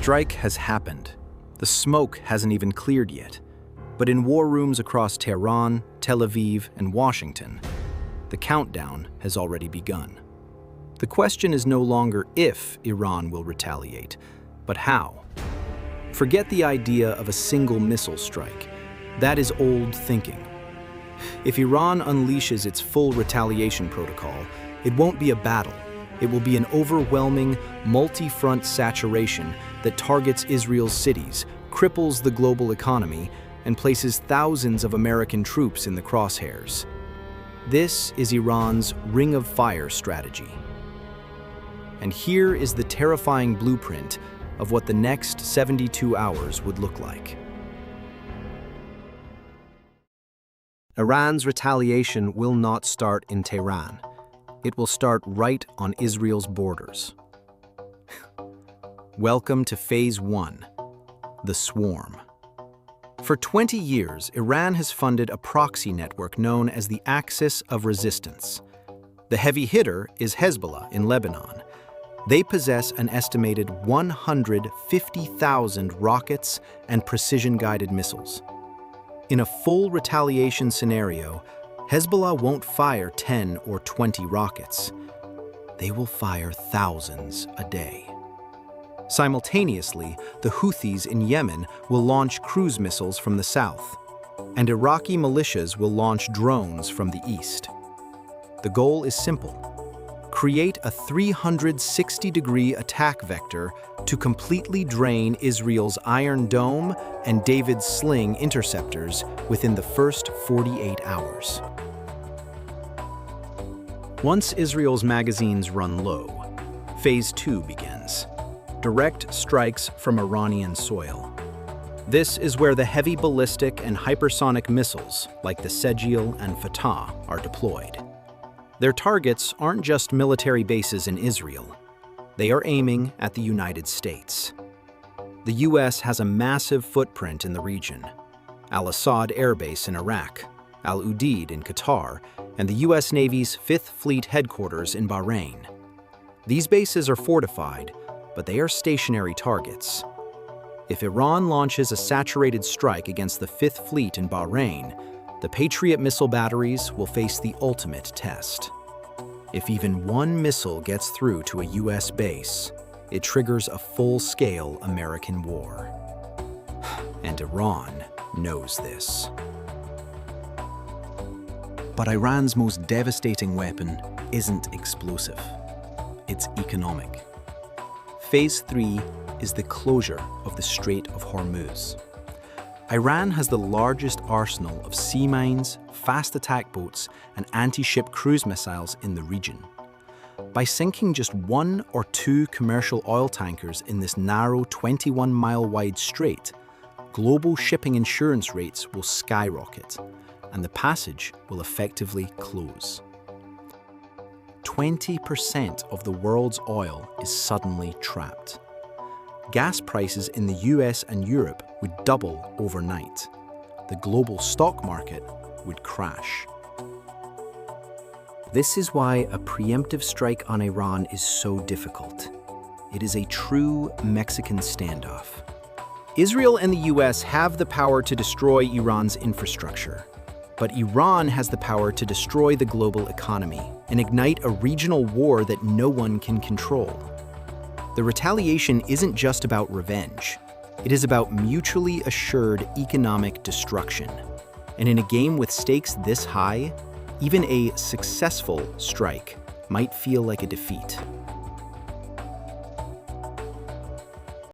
strike has happened. The smoke hasn't even cleared yet. But in war rooms across Tehran, Tel Aviv, and Washington, the countdown has already begun. The question is no longer if Iran will retaliate, but how. Forget the idea of a single missile strike. That is old thinking. If Iran unleashes its full retaliation protocol, it won't be a battle. It will be an overwhelming, multi-front saturation that targets Israel's cities, cripples the global economy, and places thousands of American troops in the crosshairs. This is Iran's Ring of Fire strategy. And here is the terrifying blueprint of what the next 72 hours would look like. Iran's retaliation will not start in Tehran. It will start right on Israel's borders. Welcome to Phase 1, the swarm. For 20 years, Iran has funded a proxy network known as the Axis of Resistance. The heavy hitter is Hezbollah in Lebanon. They possess an estimated 150,000 rockets and precision-guided missiles. In a full retaliation scenario, Hezbollah won't fire 10 or 20 rockets. They will fire thousands a day. Simultaneously, the Houthis in Yemen will launch cruise missiles from the south, and Iraqi militias will launch drones from the east. The goal is simple: create a 360-degree attack vector to completely drain Israel's Iron Dome and David's Sling interceptors within the first 48 hours. Once Israel's magazines run low, Phase 2 begins. Direct strikes from Iranian soil. This is where the heavy ballistic and hypersonic missiles, like the Sejil and Fatah, are deployed. Their targets aren't just military bases in Israel. They are aiming at the United States. The US has a massive footprint in the region. Al-Assad Air Base in Iraq, Al-Udeid in Qatar, and the US Navy's 5th Fleet headquarters in Bahrain. These bases are fortified, but they are stationary targets. If Iran launches a saturated strike against the 5th Fleet in Bahrain, the Patriot missile batteries will face the ultimate test. If even one missile gets through to a US base, it triggers a full-scale American war. And Iran knows this. But Iran's most devastating weapon isn't explosive. It's economic. Phase 3 is the closure of the Strait of Hormuz. Iran has the largest arsenal of sea mines, fast attack boats, and anti-ship cruise missiles in the region. By sinking just 1 or 2 commercial oil tankers in this narrow 21-mile-wide strait, global shipping insurance rates will skyrocket, and the passage will effectively close. 20% of the world's oil is suddenly trapped. Gas prices in the US and Europe would double overnight. The global stock market would crash. This is why a preemptive strike on Iran is so difficult. It is a true Mexican standoff. Israel and the US have the power to destroy Iran's infrastructure. But Iran has the power to destroy the global economy and ignite a regional war that no one can control. The retaliation isn't just about revenge. It is about mutually assured economic destruction. And in a game with stakes this high, even a successful strike might feel like a defeat.